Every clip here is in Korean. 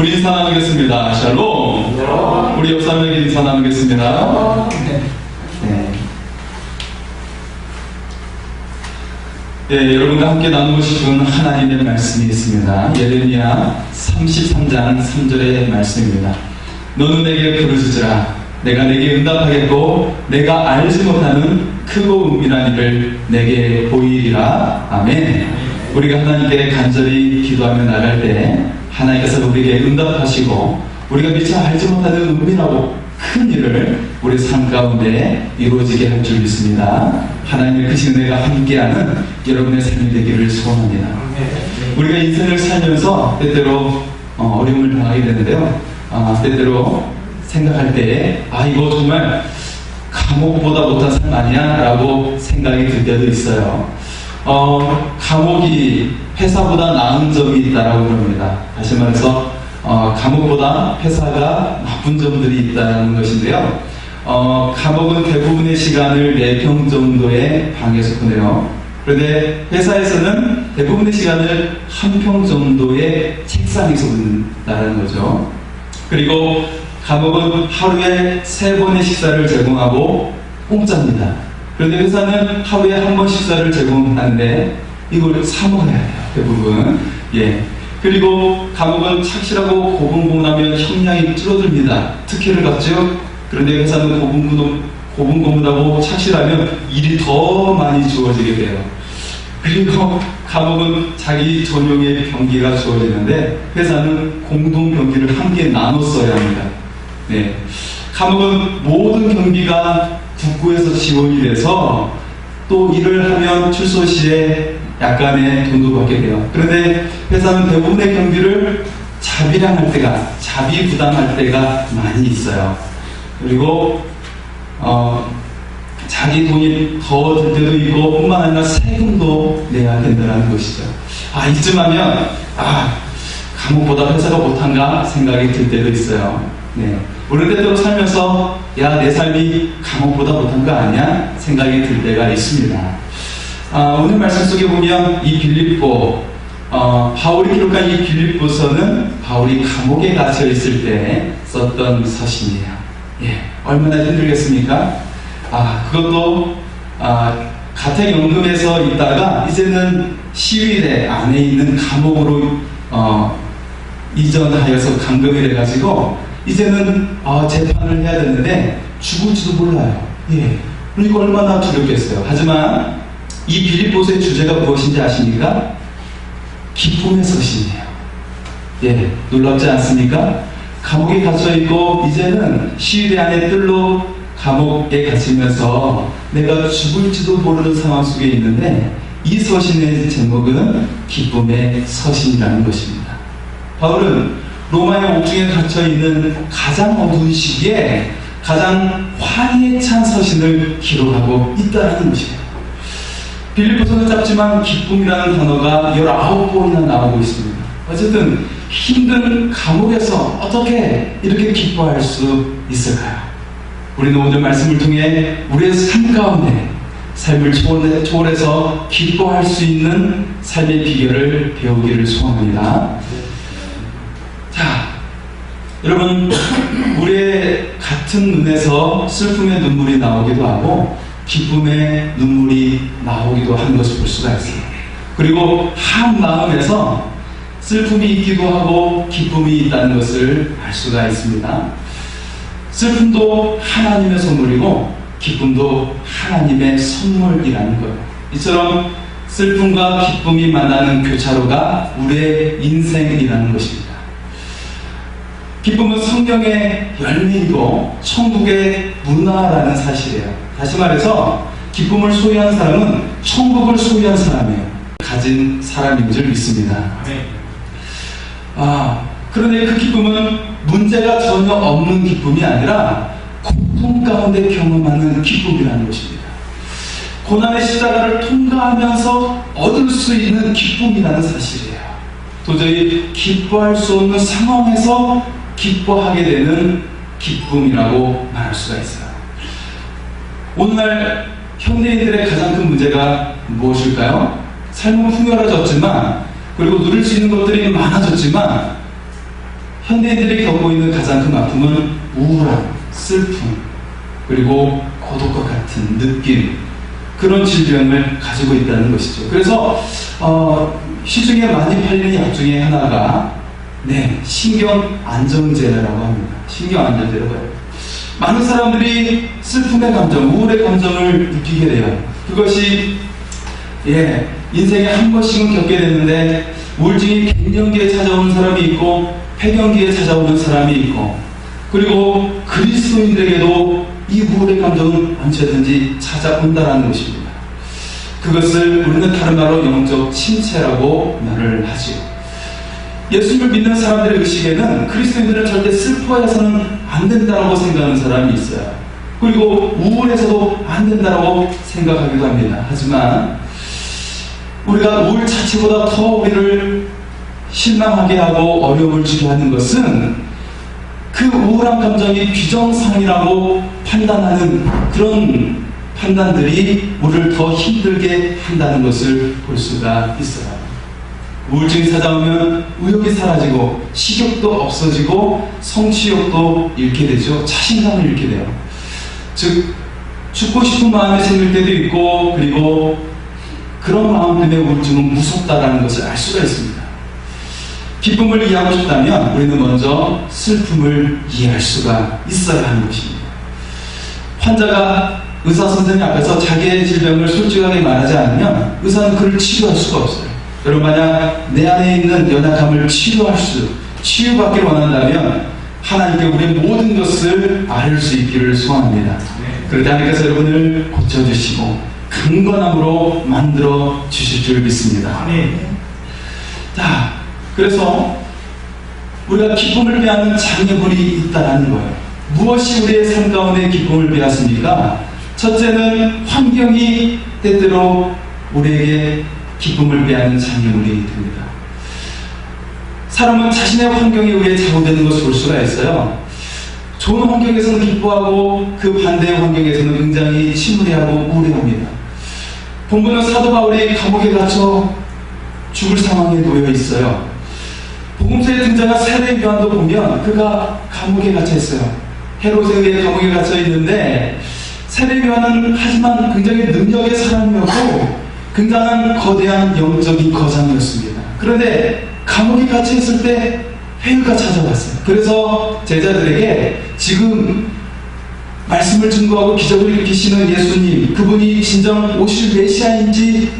우리 인사 나누겠습니다. 샬롬. 우리 옆 사람에게 인사 나누겠습니다. 네, 여러분과 함께 나누고 싶은 하나님의 말씀이 있습니다. 예레미야 33장 3절의 말씀입니다. 너는 내게 부르짖으라. 내가 내게 응답하겠고 내가 알지 못하는 크고 은밀한 일을 내게 보이리라. 아멘. 우리가 하나님께 간절히 기도하며 나갈 때 하나님께서 우리에게 응답하시고 우리가 미처 알지 못하는 은밀하고 큰 일을 우리 삶 가운데 이루어지게 할 줄 믿습니다. 하나님의 그 은혜가 함께하는 여러분의 삶이 되기를 소원합니다. 우리가 인생을 살면서 때때로 어려움을 당하게 되는데요. 때때로 생각할 때에 이거 정말 감옥보다 못한 삶 아니야? 라고 생각이 들 때도 있어요. 감옥이 회사보다 나은 점이 있다라고 그럽니다. 다시 말해서 감옥보다 회사가 나쁜 점들이 있다는 것인데요. 감옥은 대부분의 시간을 4평 정도의 방에서 보내요. 그런데 회사에서는 대부분의 시간을 1평 정도의 책상에서 보낸다는 거죠. 그리고 감옥은 하루에 3번의 식사를 제공하고 공짜입니다. 그런데 회사는 하루에 1번 식사를 제공하는데 이걸 사 먹어야 돼요, 대부분. 그리고 감옥은 착실하고 고분고분하면 형량이 줄어듭니다. 특혜를 받죠. 그런데 회사는 고분고분하고 착실하면 일이 더 많이 주어지게 돼요. 그리고 감옥은 자기 전용의 병기가 주어지는데 회사는 공동 병기를 함께 나눠 써야 합니다. 감옥은 모든 경비가 국고에서 지원이 돼서 또 일을 하면 출소 시에 약간의 돈도 받게 돼요. 그런데 회사는 대부분의 경비를 자비량할 때가, 자비 부담할 때가 많이 있어요. 그리고 자기 돈이 더 들 때도 있고 뿐만 아니라 세금도 내야 된다는 것이죠. 이쯤 하면 감옥보다 회사가 못한가 생각이 들 때도 있어요. 우리 때때로 살면서 내 삶이 감옥보다 못한 거 아니야? 생각이 들 때가 있습니다. 오늘 말씀 속에 보면 이 빌립보, 바울이 기록한 이 빌립보서는 바울이 감옥에 갇혀 있을 때 썼던 서신이에요. 얼마나 힘들겠습니까? 그것도 가택연금에서 있다가 이제는 시위대 안에 있는 감옥으로 이전하여서 감금이 돼가지고 이제는 재판을 해야 되는데 죽을지도 몰라요. 그러니까 얼마나 두렵겠어요. 하지만 이 빌립보서의 주제가 무엇인지 아십니까? 기쁨의 서신이에요. 놀랍지 않습니까? 감옥에 갇혀있고 이제는 시위대 안에 뜰로 감옥에 갇히면서 내가 죽을지도 모르는 상황 속에 있는데 이 서신의 제목은 기쁨의 서신이라는 것입니다. 바울은 로마의 옥중에 갇혀있는 가장 어두운 시기에 가장 환희에 찬 서신을 기록하고 있다는 것이에요. 빌립보서는 짧지만 기쁨이라는 단어가 19번이나 나오고 있습니다. 어쨌든 힘든 감옥에서 어떻게 이렇게 기뻐할 수 있을까요? 우리는 오늘 말씀을 통해 우리의 삶 가운데 삶을 초월해서 기뻐할 수 있는 삶의 비결을 배우기를 소원합니다. 여러분, 우리의 같은 눈에서 슬픔의 눈물이 나오기도 하고 기쁨의 눈물이 나오기도 하는 것을 볼 수가 있어요. 그리고 한 마음에서 슬픔이 있기도 하고 기쁨이 있다는 것을 알 수가 있습니다. 슬픔도 하나님의 선물이고 기쁨도 하나님의 선물이라는 거예요. 이처럼 슬픔과 기쁨이 만나는 교차로가 우리의 인생이라는 것입니다. 기쁨은 성경의 열매이고 천국의 문화라는 사실이에요. 다시 말해서 기쁨을 소유한 사람은 천국을 소유한 사람이에요. 가진 사람인 줄 믿습니다. 그런데 그 기쁨은 문제가 전혀 없는 기쁨이 아니라 고통 가운데 경험하는 기쁨이라는 것입니다. 고난의 십자가를 통과하면서 얻을 수 있는 기쁨이라는 사실이에요. 도저히 기뻐할 수 없는 상황에서 기뻐하게 되는 기쁨이라고 말할 수가 있어요. 오늘날 현대인들의 가장 큰 문제가 무엇일까요? 삶은 풍요로워졌지만, 그리고 누릴 수 있는 것들이 많아졌지만 현대인들이 겪고 있는 가장 큰 아픔은 우울함, 슬픔, 그리고 고독과 같은 느낌, 그런 질병을 가지고 있다는 것이죠. 그래서 시중에 많이 팔리는 약 중에 하나가 신경 안정제라고 합니다. 신경 안정제라고 해요. 많은 사람들이 슬픔의 감정, 우울의 감정을 느끼게 돼요. 그것이 인생에 한 번씩은 겪게 되는데, 우울증이 갱년기에 찾아오는 사람이 있고 폐경기에 찾아오는 사람이 있고, 그리고 그리스도인들에게도 이 우울의 감정은 언제든지 찾아온다는 것입니다. 그것을 우리는 다른 말로 영적 침체라고 말을 하지요. 예수님을 믿는 사람들의 의식에는 그리스도인들은 절대 슬퍼해서는 안 된다고 생각하는 사람이 있어요. 그리고 우울해서도 안 된다고 생각하기도 합니다. 하지만 우리가 우울 자체보다 더 우리를 실망하게 하고 어려움을 주게 하는 것은 그 우울한 감정이 비정상이라고 판단하는 그런 판단들이 우리를 더 힘들게 한다는 것을 볼 수가 있어요. 우울증이 찾아오면 의욕이 사라지고 식욕도 없어지고 성취욕도 잃게 되죠. 자신감을 잃게 돼요. 즉, 죽고 싶은 마음이 생길 때도 있고, 그리고 그런 마음 때문에 우울증은 무섭다라는 것을 알 수가 있습니다. 기쁨을 이해하고 싶다면 우리는 먼저 슬픔을 이해할 수가 있어야 하는 것입니다. 환자가 의사 선생님 앞에서 자기의 질병을 솔직하게 말하지 않으면 의사는 그를 치료할 수가 없어요. 여러분, 만약 내 안에 있는 연약함을 치유받기를 원한다면 하나님께 우리의 모든 것을 아뢰 수 있기를 소원합니다. 그럴 때 하나님께서 여러분을 고쳐주시고 강건함으로 만들어 주실 줄 믿습니다. 자, 그래서 우리가 기쁨을 빼앗는 장애물이 있다는 거예요. 무엇이 우리의 삶 가운데 기쁨을 빼앗습니까? 첫째는 환경이 때때로 우리에게 기쁨을 빼앗는 장애물이 됩니다. 사람은 자신의 환경에 의해 잘못되는 것을 볼 수가 있어요. 좋은 환경에서는 기뻐하고 그 반대의 환경에서는 굉장히 침울해하고 우울해합니다. 본문은 사도 바울이 감옥에 갇혀 죽을 상황에 놓여 있어요. 복음서에 등장한 세례 요한도 보면 그가 감옥에 갇혀 있어요. 헤롯에 의해 감옥에 갇혀 있는데, 세례 요한은 하지만 굉장히 능력의 사람이었고 굉장한 거대한 영적인 거장이었습니다. 그런데 감옥에 갇혀 있을 때 회유가 찾아왔어요. 그래서 제자들에게 지금 말씀을 증거하고 기적을 일으키시는 예수님, 그분이 진정 오실 메시아인지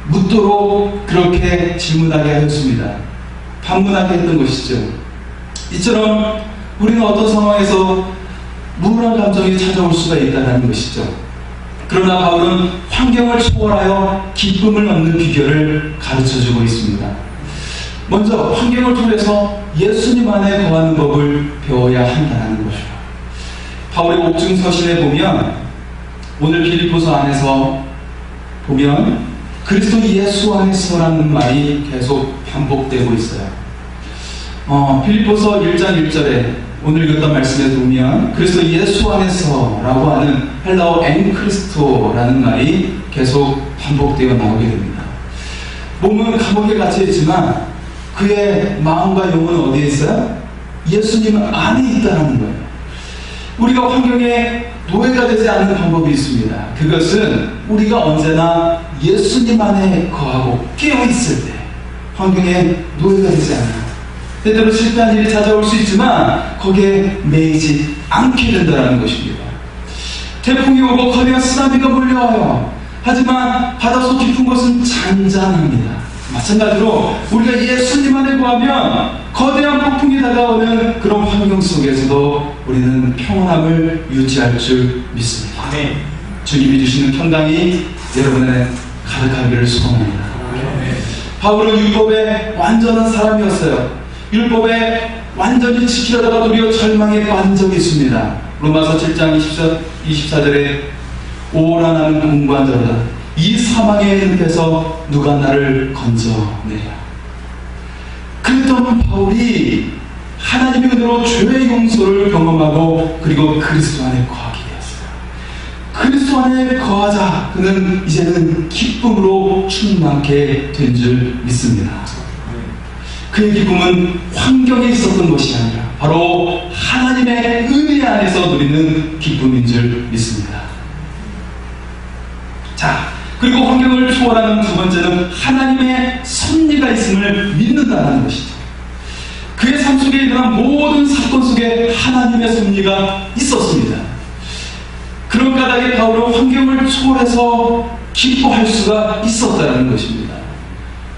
묻도록 그렇게 질문하게 하였습니다. 반문하게 했던 것이죠. 이처럼 우리는 어떤 상황에서 우울한 감정이 찾아올 수가 있다는 것이죠. 그러나 바울은 환경을 초월하여 기쁨을 얻는 비결을 가르쳐주고 있습니다. 먼저 환경을 통해서 예수님 안에 거하는 법을 배워야 한다는 것이죠. 바울의 옥중 서신에 보면, 오늘 빌립보서 안에서 보면 그리스도 예수 안에서라는 말이 계속 반복되고 있어요. 빌립보서 1장 1절에 오늘 읽었던 말씀에 보면 그리스도 예수 안에서라고 하는 헬라어 엔크리스토라는 말이 계속 반복되어 나오게 됩니다. 몸은 감옥에 갇혀 있지만 그의 마음과 영혼은 어디에 있어요? 예수님 안에 있다는 거예요. 우리가 환경에 노예가 되지 않는 방법이 있습니다. 그것은 우리가 언제나 예수님 안에 거하고 깨어있을 때 환경에 노예가 되지 않아요. 때때로 실패한 일이 찾아올 수 있지만 거기에 매이지 않게 된다는 것입니다. 태풍이 오고 거대한 쓰나미가 몰려와요. 하지만 바닷속 깊은 곳은 잔잔합니다. 마찬가지로 우리가 예수님 안에 거하면 거대한 폭풍이 다가오는 그런 환경 속에서도 우리는 평안함을 유지할 줄 믿습니다. 주님이 주시는 평강이 여러분의 가득하기를 소원합니다. 바울은 율법의 완전한 사람이었어요. 율법에 완전히 지키려다가 도리어 절망에 빠진 적이 있습니다. 로마서 7장 24절에 오라 나는 공고한 자로다. 이 사망의 늪에서 누가 나를 건져내랴. 그랬던 바울이 하나님의 은혜로 죄의 용서를 경험하고 그리고 그리스도 안에 거하게 되었어요. 그리스도 안에 거하자 그는 이제는 기쁨으로 충만케 된 줄 믿습니다. 그의 기쁨은 환경에 있었던 것이 아니라 번째는 하나님의 섭리가 있음을 믿는다는 것이죠. 그의 삶 속에 일어난 모든 사건 속에 하나님의 섭리가 있었습니다. 그런 까닭에 바울은 환경을 초월해서 기뻐할 수가 있었다는 것입니다.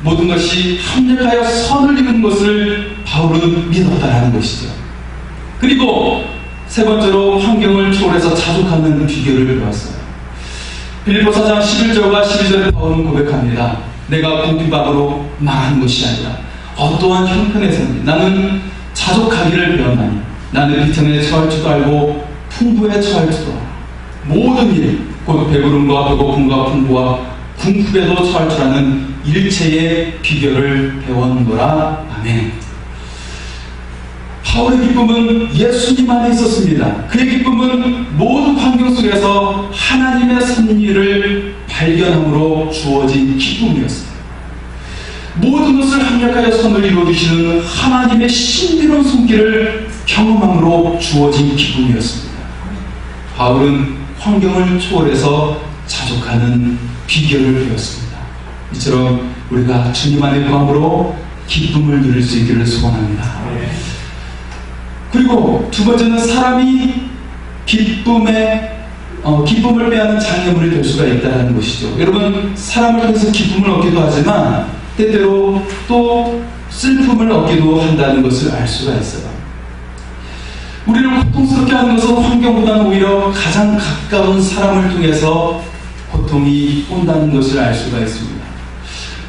모든 것이 합력하여 선을 이루는 것을 바울은 믿었다는 것이죠. 그리고 세 번째로 환경을 초월해서 자족하는 비결을 배웠어요. 빌립보 4장 11절과 12절에 바울은 고백합니다. 내가 궁핍함으로 망한 것이 아니라 어떠한 형편에서는 나는 자족하기를 배웠나니 나는 비천에 처할 줄도 알고 풍부에 처할 줄도 알아. 모든 일, 곧 배부름과 배고픔과 풍부와 궁핍에도 처할 줄 아는 일체의 비결을 배웠노라. 아멘. 바울의 기쁨은 예수님 안에 있었습니다. 그의 기쁨은 모든 환경 속에서 하나님의 섭리를 발견함으로 주어진 기쁨이었습니다. 모든 것을 합력하여 선을 이루어주시는 하나님의 신비로운 손길을 경험함으로 주어진 기쁨이었습니다. 바울은 환경을 초월해서 자족하는 비결을 배웠습니다. 이처럼 우리가 주님 안의 구함으로 기쁨을 누릴 수 있기를 소원합니다. 그리고 두 번째는 사람이 기쁨을 빼앗는 장애물이 될 수가 있다는 것이죠. 여러분, 사람을 통해서 기쁨을 얻기도 하지만 때때로 또 슬픔을 얻기도 한다는 것을 알 수가 있어요. 우리를 고통스럽게 하는 것은 환경보다는 오히려 가장 가까운 사람을 통해서 고통이 온다는 것을 알 수가 있습니다.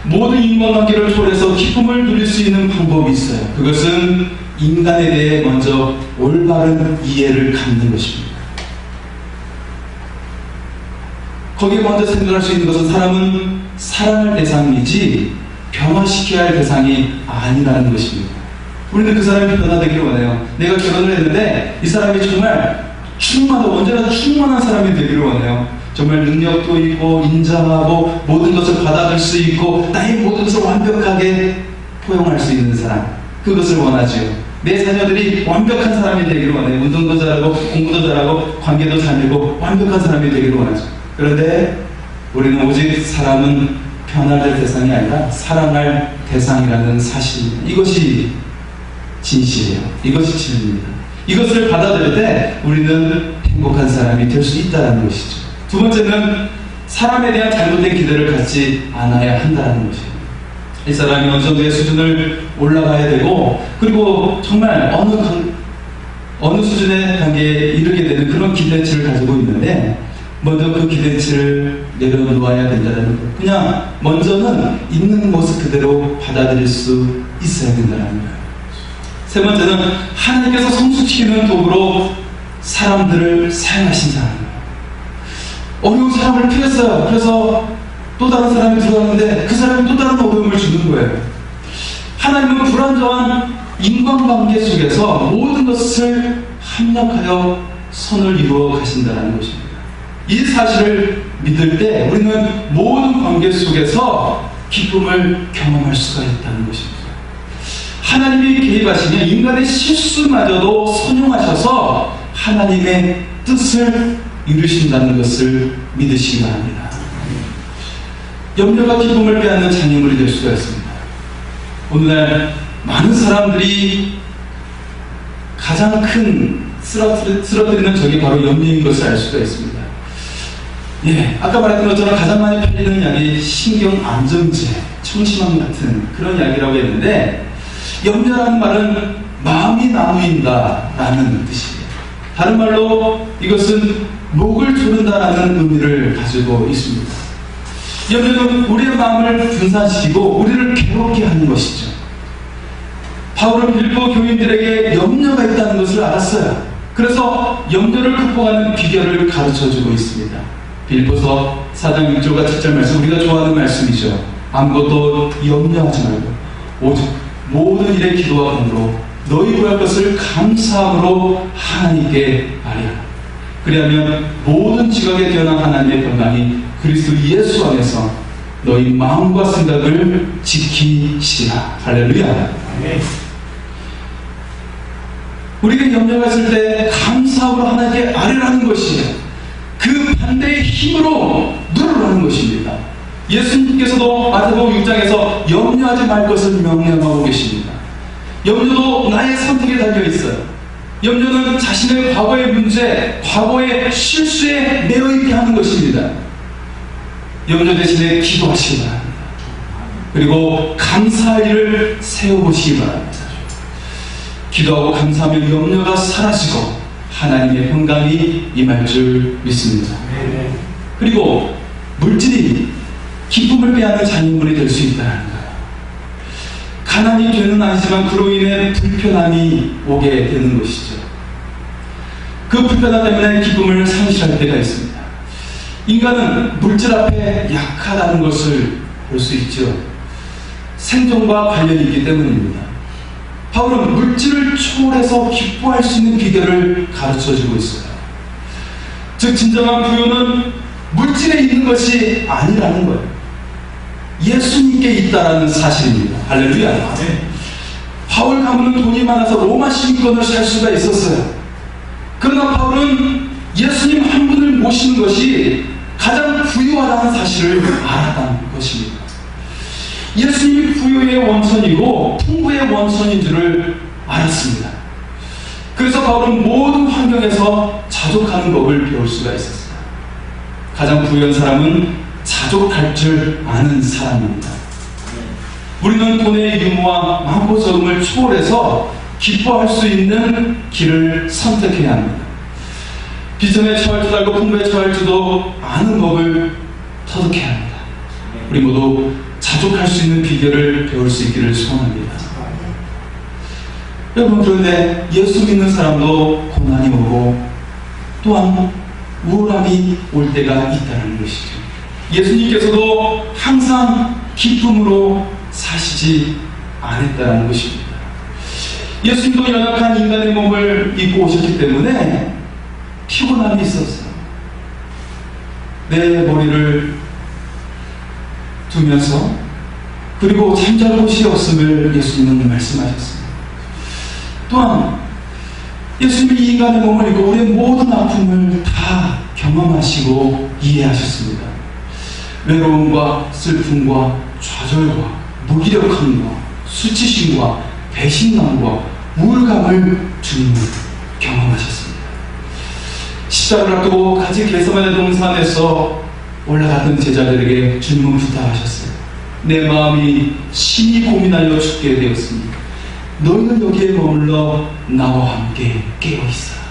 모든 인간관계를 초월해서 기쁨을 누릴 수 있는 방법이 있어요. 그것은 인간에 대해 먼저 올바른 이해를 갖는 것입니다. 거기에 먼저 생각할 수 있는 것은 사람은 사랑할 대상이지 변화시켜야 할 대상이 아니라는 것입니다. 우리는 그 사람이 변화되기를 원해요. 내가 결혼을 했는데 이 사람이 정말 언제나 충만한 사람이 되기를 원해요. 정말 능력도 있고 인정하고 모든 것을 받아줄 수 있고 나의 모든 것을 완벽하게 포용할 수 있는 사람, 그것을 원하지요. 내 자녀들이 완벽한 사람이 되기를 원해요. 운동도 잘하고 공부도 잘하고 관계도 잘 되고 완벽한 사람이 되기를 원하죠. 그런데 우리는 오직 사람은 변화될 대상이 아니라 사랑할 대상이라는 사실입니다. 이것이 진실이에요. 이것이 진리입니다. 이것을 받아들일 때 우리는 행복한 사람이 될 수 있다는 것이죠. 두 번째는 사람에 대한 잘못된 기대를 갖지 않아야 한다는 것이에요. 이 사람이 어느 정도의 수준을 올라가야 되고, 그리고 정말 어느 수준의 단계에 이르게 되는 그런 기대치를 가지고 있는데, 먼저 그 기대치를 내려놓아야 된다는 것. 그냥 먼저는 있는 모습 그대로 받아들일 수 있어야 된다는 거예요. 세 번째는 하나님께서 성숙시키는 도구로 사람들을 사용하신다는 거예요. 어려운 사람을 피했어요. 그래서 또 다른 사람이 들어왔는데 그 사람이 또 다른 어려움을 주는 거예요. 하나님은 불완전한 인간관계 속에서 모든 것을 합력하여 선을 이루어 가신다는 것입니다. 이 사실을 믿을 때 우리는 모든 관계 속에서 기쁨을 경험할 수가 있다는 것입니다. 하나님이 개입하시면 인간의 실수마저도 선용하셔서 하나님의 뜻을 이루신다는 것을 믿으시기 바랍니다. 염려가 기쁨을 빼앗는 장애물이 될 수가 있습니다. 오늘날 많은 사람들이 가장 큰 쓰러뜨리는 적이 바로 염려인 것을 알 수가 있습니다. 예, 아까 말했던 것처럼 가장 많이 팔리는 약이 신경안정제, 청심환 같은 그런 약이라고 했는데, 염려라는 말은 마음이 나누인다라는 뜻이에요. 다른 말로 이것은 목을 조른다라는 의미를 가지고 있습니다. 염려는 우리의 마음을 분산시키고 우리를 괴롭게 하는 것이죠. 바울은 빌립보 교인들에게 염려가 있다는 것을 알았어요. 그래서 염려를 극복하는 비결을 가르쳐주고 있습니다. 빌립보서 4장 6절과 7절 말씀, 우리가 좋아하는 말씀이죠. 아무것도 염려하지 말고 오직 모든 일에 기도와 간구로 너희 구할 것을 감사함으로 하나님께 아뢰라. 그리하면 모든 지각에 뛰어난 하나님의 평강이 그리스도 예수 안에서 너희 마음과 생각을 지키시리라. 할렐루야. 우리가 염려가 있을 때 감사함으로 하나님께 아뢰라는 것이에요. 그 반대의 힘으로 누르라는 것입니다. 예수님께서도 마태복음 6장에서 염려하지 말 것을 명령하고 계십니다. 염려도 나의 선택에 달려 있어요. 염려는 자신의 과거의 문제, 과거의 실수에 매여있게 하는 것입니다. 염려 대신에 기도하시기 바랍니다. 그리고 감사할 일을 세워보시기 바랍니다. 기도하고 감사하면 염려가 사라지고 하나님의 평강이 임할 줄 믿습니다. 그리고 물질이 기쁨을 빼앗는 장인물이 될 수 있다는 거예요. 가난이 되는 아니지만 그로 인해 불편함이 오게 되는 것이죠. 그 불편함 때문에 기쁨을 상실할 때가 있습니다. 인간은 물질 앞에 약하다는 것을 볼 수 있죠. 생존과 관련이 있기 때문입니다. 바울은 물질을 초월해서 기뻐할 수 있는 비결을 가르쳐주고 있어요. 즉 진정한 부유는 물질에 있는 것이 아니라는 거예요. 예수님께 있다라는 사실입니다. 할렐루야. 바울 가문은 돈이 많아서 로마 시민권을 살 수가 있었어요. 그러나 바울은 예수님 한 분을 모시는 것이 가장 부유하다는 사실을 알았다는 것입니다. 예수님이 부유의 원천이고 풍부의 원천인 줄을 알았습니다. 그래서 바울은 모든 환경에서 자족하는 법을 배울 수가 있었어요. 가장 부유한 사람은 자족할 줄 아는 사람입니다. 우리는 돈의 유무와 많고 적음을 초월해서 기뻐할 수 있는 길을 선택해야 합니다. 비전에 처할 줄 알고 풍부에 처할 줄도 아는 법을 터득해야 합니다. 우리 모두 자족할 수 있는 비결을 배울 수 있기를 소원합니다. 여러분, 그런데 예수 믿는 사람도 고난이 오고 또한 우울함이 올 때가 있다는 것이죠. 예수님께서도 항상 기쁨으로 사시지 않았다는 것입니다. 예수님도 연약한 인간의 몸을 입고 오셨기 때문에 피곤함이 있었어요. 내 머리를 두면서 그리고 잠잘 곳이 없음을 예수님은 말씀하셨습니다. 또한 예수님이 이 인간의 몸을 입고 우리의 모든 아픔을 다 경험하시고 이해하셨습니다. 외로움과 슬픔과 좌절과 무기력함과 수치심과 배신감과 우울감을 주님은 경험하셨습니다. 십자가를 앞두고 가지 게세마네 동산에서 올라가던 제자들에게 주님은 부탁하셨어요. 내 마음이 심히 고민하여 죽게 되었습니다. 너희는 여기에 머물러 나와 함께 깨어있어라.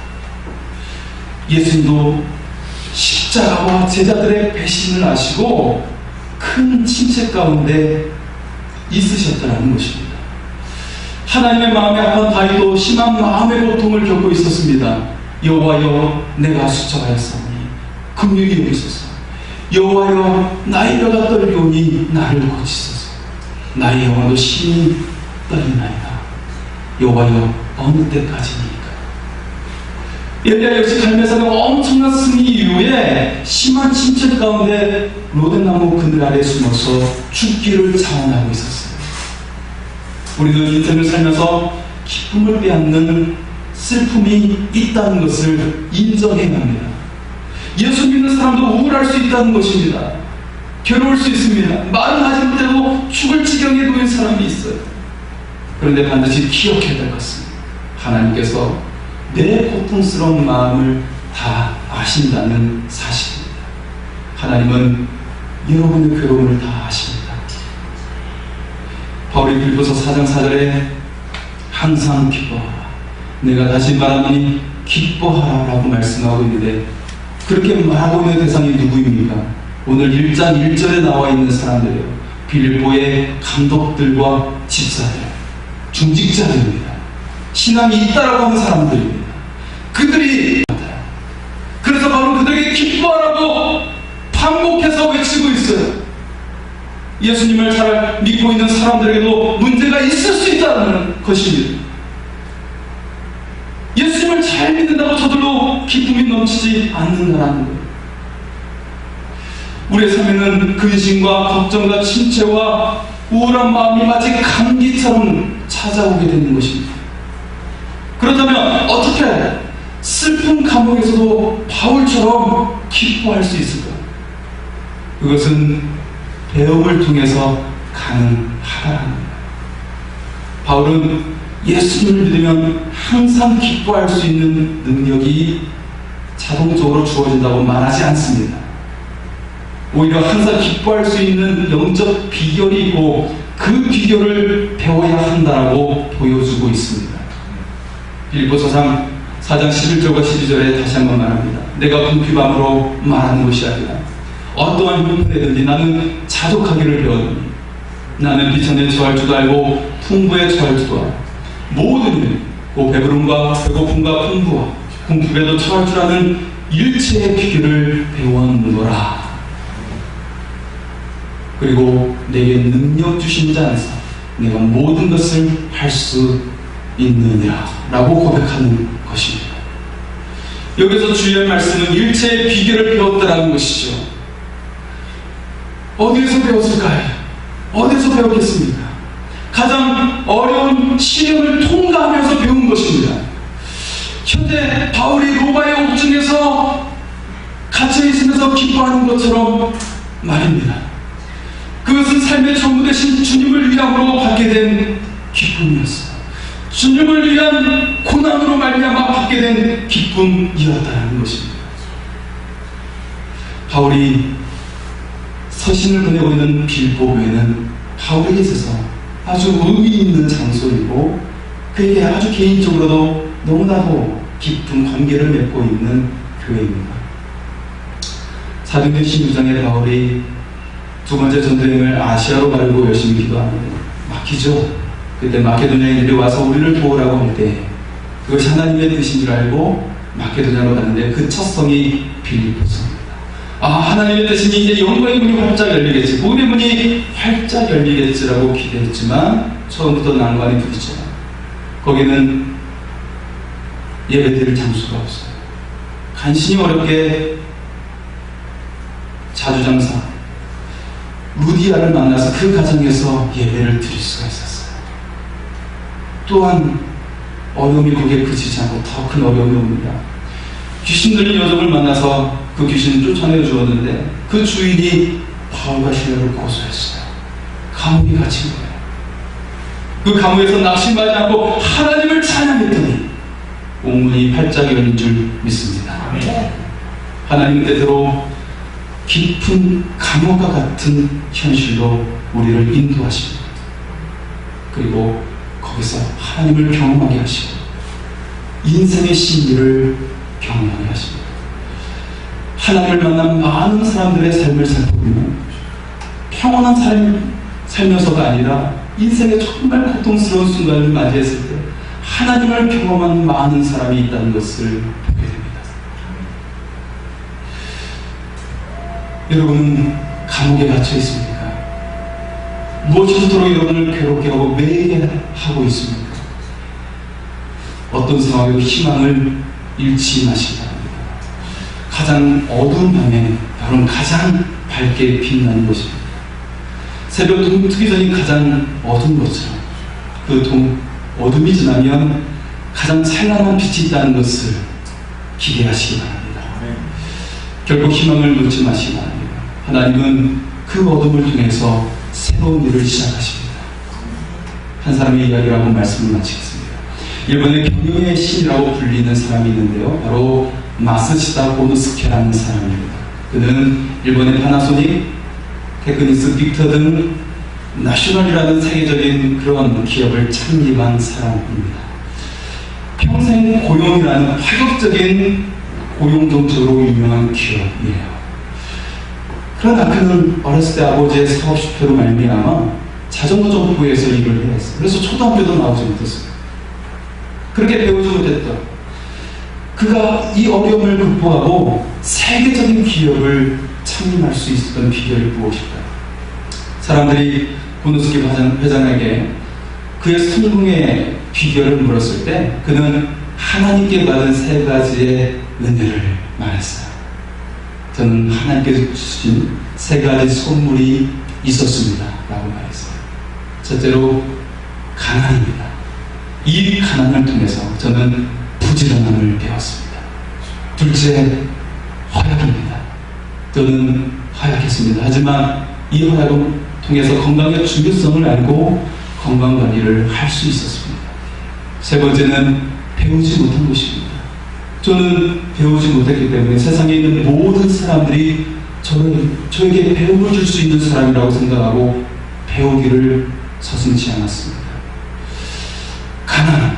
예수님도 십자가와 제자들의 배신을 아시고 큰 침체 가운데 있으셨다는 것입니다. 하나님의 마음에 아픈 다윗도 심한 마음의 고통을 겪고 있었습니다. 여호와여, 내가 수척하였사오니 긍휼히 여기소서. 여호와여, 나의 뼈가 떨리오니 나를 고치소서. 나의 영혼도 심히 떨리나이다. 여호와여, 어느 때까지니까. 엘리야 역시 갈멜산의 엄청난 승리 이후에 심한 침체 가운데 로덴나무 그늘 아래 숨어서 죽기를 자원하고 있었어요. 우리는 인생을 살면서 기쁨을 빼앗는 슬픔이 있다는 것을 인정해야 합니다. 예수 믿는 사람도 우울할 수 있다는 것입니다. 괴로울 수 있습니다. 말은 하지 못해도 죽을 지경에 놓인 사람이 있어요. 그런데 반드시 기억해야 될 것은 하나님께서 내 고통스러운 마음을 다 아신다는 사실입니다. 하나님은 여러분의 괴로움을 다 아십니다. 바울이 빌립보서 4장 4절에 항상 기뻐하라, 내가 다시 말하노니 기뻐하라 라고 말씀하고 있는데, 그렇게 말하고 있는 대상이 누구입니까? 오늘 1장 1절에 나와 있는 사람들이에요. 빌립보의 감독들과 집사들, 중직자들입니다. 신앙이 있다라고 하는 사람들입니다. 그들이, 그래서 바로 그들에게 기뻐하라고 반복해서 외치고 있어요. 예수님을 잘 믿고 있는 사람들에게도 문제가 있을 수 있다는 것입니다. 예수님을 잘 믿는다고 저절로 기쁨이 넘치지 않는다는 거예요. 우리의 삶에는 근심과 걱정과 침체와 우울한 마음이 마치 감기처럼 찾아오게 되는 것입니다. 그렇다면 어떻게 슬픈 감옥에서도 바울처럼 기뻐할 수 있을까? 그것은 배움을 통해서 가능하다는 겁니다. 바울은 예수님을 믿으면 항상 기뻐할 수 있는 능력이 자동적으로 주어진다고 말하지 않습니다. 오히려 항상 기뻐할 수 있는 영적 비결이 있고 그 비결을 배워야 한다라고 보여주고 있습니다. 빌립보서 4장 11절과 12절에 다시 한번 말합니다. 내가 궁핍함으로 말하는 것이 아니라 어떠한 형편이든지 나는 자족하기를 배웠노니 나는 비천에 처할 줄도 알고 풍부에 처할 줄도 알고 모든 일, 배부름과 배고픔과 풍부와 궁핍에도 처할 줄 아는 일체의 비결을 배웠노라. 그리고 내게 능력 주신 자 안에서 내가 모든 것을 할 수 있느니라 라고 고백하는 것입니다. 여기서 주의할 말씀은 일체의 비결을 배웠다라는 것이죠. 어디에서 배웠을까요? 어디에서 배웠겠습니까? 가장 어려운 시련을 통과하면서 배운 것입니다. 현재 바울이 로마의 옥중에서 갇혀 있으면서 기뻐하는 것처럼 말입니다. 그것은 삶의 전부 되신 주님을 위함으로 받게 된 기쁨이었어요. 주님을 위한 고난으로 말미암아 받게 된 기쁨이었다는 것입니다. 바울이 서신을 보내고 있는 빌보교회는 바울에게 있어서 아주 의미 있는 장소이고 그에게 아주 개인적으로도 너무나도 깊은 관계를 맺고 있는 교회입니다. 사도행전 16장에 바울이 두 번째 전도여행을 아시아로 가려고 열심히 기도하는데 막히죠. 그때 마케도냐인들이 와서 우리를 도우라고 할 때 그것이 하나님의 뜻인 줄 알고 마케도냐로 가는데 그 첫 성이 빌립보서입니다. 하나님의 뜻이니 이제 영광의 문이 활짝 열리겠지, 복음의 문이 활짝 열리겠지라고 기대했지만 처음부터 난관이 부딪혀요. 거기는 예배드릴 장소가 없어요. 간신히 어렵게 자주장사 루디아를 만나서 그 가정에서 예배를 드릴 수가 있었어요. 또한 어려움이 거기에 그치지 않고 더 큰 어려움이 옵니다. 귀신 들린 여종을 만나서 그 귀신을 쫓아내 주었는데 그 주인이 바울과 시라를 고소했어요. 감옥에 갇힌 거예요. 그 감옥에서 낙심하지 않고 하나님을 찬양했더니 옥문이 활짝 열린 줄 믿습니다. 하나님은 때때로 깊은 감옥과 같은 현실로 우리를 인도하십니다. 그리고 거기서 하나님을 경험하게 하시고 인생의 진리를 경험하게 하십니다. 하나님을 만난 많은 사람들의 삶을 살펴보면 평온한 삶 살면서가 아니라 인생의 정말 고통스러운 순간을 맞이했을 때 하나님을 경험한 많은 사람이 있다는 것을 보게 됩니다. 여러분은 감옥에 갇혀 있습니까? 무엇이도록 여러분을 괴롭게 하고 매이게 하고 있습니까? 어떤 상황에도 희망을 잃지 마시기 바랍니다. 가장 어두운 밤에 여러분 가장 밝게 빛나는 것입니다. 새벽 동트기 전이 가장 어두운 것처럼 그 어둠이 지나면 가장 찬란한 빛이 있다는 것을 기대하시기 바랍니다. 결국 희망을 놓지 마시기 바랍니다. 하나님은 그 어둠을 통해서 새로운 일을 시작하십니다. 한 사람의 이야기를 한번 말씀을 마치겠습니다. 일본의 경영의 신이라고 불리는 사람이 있는데요. 바로 마스시다 고노스케라는 사람입니다. 그는 일본의 파나소닉, 테크닉스, 빅터 등 나셔널이라는 세계적인 그런 기업을 창립한 사람입니다. 평생 고용이라는 파격적인 고용 정책으로 유명한 기업이에요. 그러나 그는 어렸을 때 아버지의 사업 실패로 말미암아 자전거 점포에서 일을 했어요. 그래서 초등학교도 나오지 못했어요. 그렇게 배우지 못했던 그가 이 어려움을 극복하고 세계적인 기업을 창립할 수 있었던 비결이 무엇일까요? 사람들이 고노스키 회장에게 그의 성공의 비결을 물었을 때 그는 하나님께 받은 세 가지의 은혜를 말했어요. 저는 하나님께서 주신 세 가지 선물이 있었습니다 라고 말했어요. 첫째로 가난입니다. 이 가난을 통해서 저는 부지런함을 배웠습니다. 둘째, 허약입니다. 저는 허약했습니다. 하지만 이 활약을 통해서 건강의 중요성을 알고 건강관리를 할 수 있었습니다. 세 번째는 배우지 못한 것입니다. 저는 배우지 못했기 때문에 세상에 있는 모든 사람들이 저에게 배움을 줄 수 있는 사람이라고 생각하고 배우기를 서슴지 않았습니다. 가난,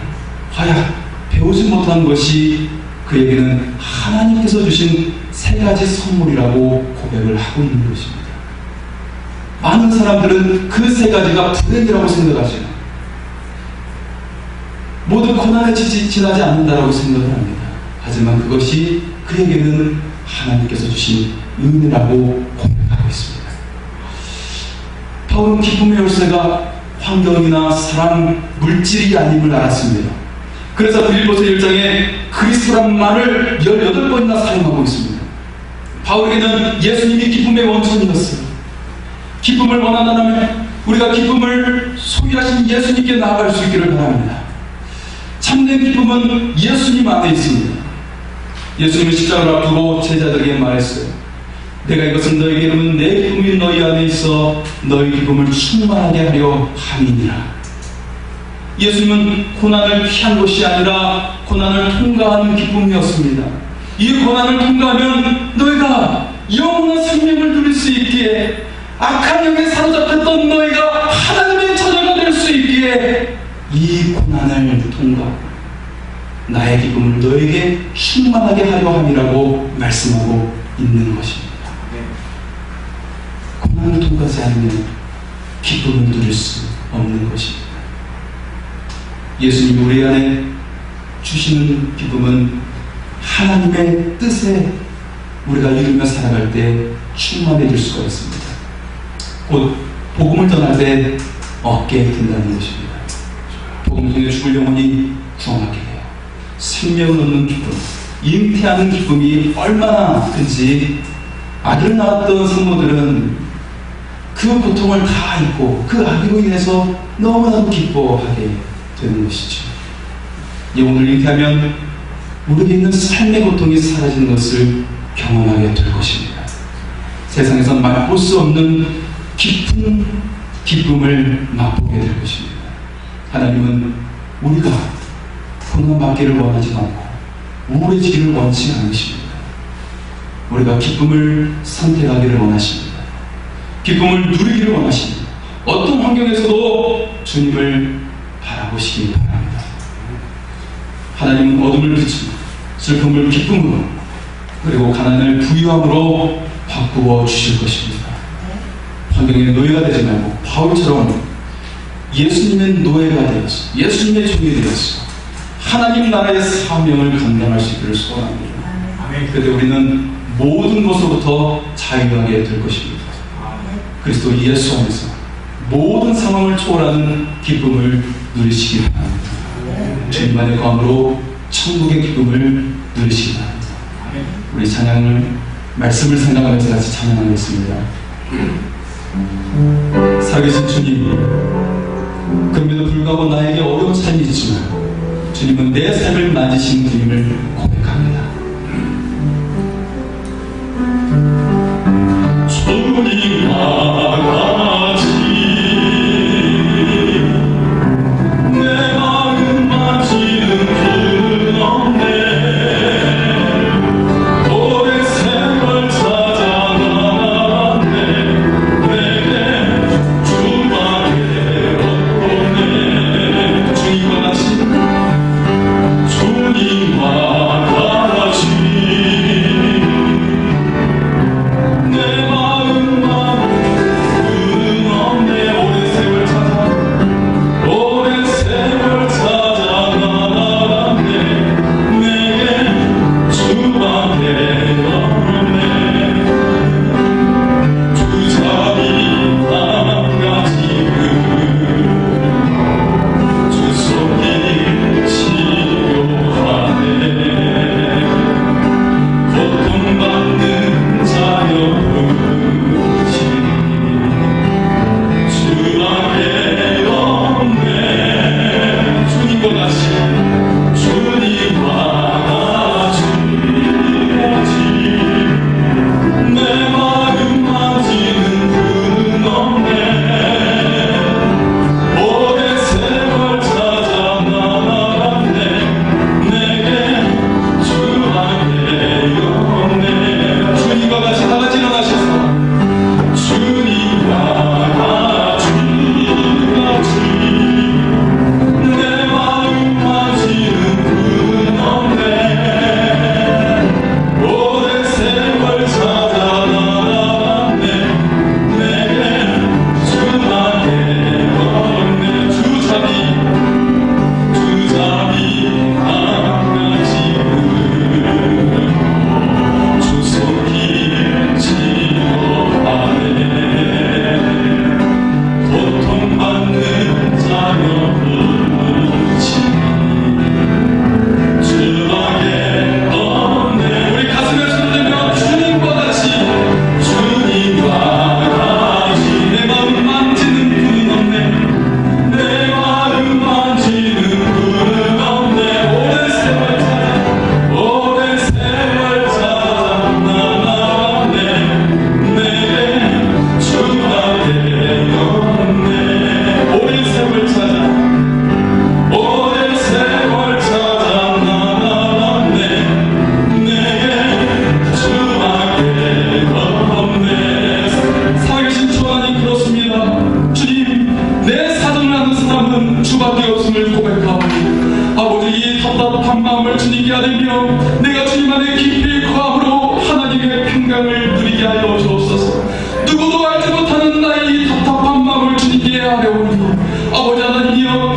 화약, 배우지 못한 것이 그에게는 하나님께서 주신 세 가지 선물이라고 고백을 하고 있는 것입니다. 많은 사람들은 그 세 가지가 불행이라고 생각하죠. 모든 고난에 지나지 않는다라고 생각을 합니다. 하지만 그것이 그에게는 하나님께서 주신 은혜라고 고백하고 있습니다. 바울은 기쁨의 열쇠가 환경이나 사람, 물질이 아님을 알았습니다. 그래서 빌립보서 1장에 그리스도란 말을 18번이나 사용하고 있습니다. 바울에게는 예수님이 기쁨의 원천이었어요. 기쁨을 원한다면 우리가 기쁨을 소유하신 예수님께 나아갈 수 있기를 바랍니다. 참된 기쁨은 예수님 안에 있습니다. 예수님은 십자가를 앞두고 제자들에게 말했어요. 내가 이것은 너에게 이르면 내 기쁨이 너희 안에 있어 너희 기쁨을 충만하게 하려 함이니라. 예수님은 고난을 피한 것이 아니라 고난을 통과하는 기쁨이었습니다. 이 고난을 통과하면 너희가 영원한 생명을 누릴 수 있기에, 악한 영에 사로잡혔던 너희가 하나님의 자녀가 될 수 있기에 이 고난을 통과하고 나의 기쁨을 너에게 충만하게 하려 함이라고 말씀하고 있는 것입니다. 고난을 통과하지 않으면 기쁨을 누릴 수 없는 것입니다. 예수님이 우리 안에 주시는 기쁨은 하나님의 뜻에 우리가 이루며 살아갈 때 충만해질 수가 있습니다. 곧 복음을 전할 때 얻게 된다는 것입니다. 복음을 통해 죽을 영혼이 구원하게 돼요. 생명을 얻는 기쁨, 잉태하는 기쁨이 얼마나 큰지 아기를 낳았던 성모들은 그 고통을 다 잊고 그 아기로 인해서 너무나도 기뻐하게 되는 것이죠. 영혼을 잉태하면 우리에게 있는 삶의 고통이 사라지는 것을 경험하게 될 것입니다. 세상에서 맛볼 수 없는 깊은 기쁨을 맛보게 될 것입니다. 하나님은 우리가 고난받기를 원하지 않고 우울해지기를 원치 않으십니다. 우리가 기쁨을 선택하기를 원하십니다. 기쁨을 누리기를 원하십니다. 어떤 환경에서도 주님을 바라보시기 바랍니다. 하나님은 어둠을 빛으로, 슬픔을 기쁨으로, 그리고 가난을 부유함으로 바꾸어 주실 것입니다. 환경의 노예가 되지 말고 바울처럼 예수님의 노예가 되어서, 예수님의 종이 되어서 하나님 나라의 사명을 감당할 수 있기를 소원합니다. 그때 우리는 모든 것으로부터 자유하게 될 것입니다. 그리스도 예수 안에서 모든 상황을 초월하는 기쁨을 누리시기 바랍니다. 주님만의 과음으로 천국의 기쁨을 누리시기 바랍니다. 우리 찬양을, 말씀을 생각하면서 같이 찬양하겠습니다. 살아계신 주님, 그럼에도 불구하고 나에게 어려운 삶이 있지만 주님은 내 삶을 만지신 주님을 고백합니다. 주님과 같이 내 마음 만지는 분 없네. 오랜 세월 찾아 나갔네. 내게 주밖에 없네. 주님과 같이, 주님과 같이 내 마음만 주님께 아뢰며 내가 주님 안에 깊이 거함으로 하나님의 평강을 누리게 하여 주옵소서. 누구도 알지 못하는 나의 이 답답한 마음을 주님께 아뢰오니 아버지 하나님이여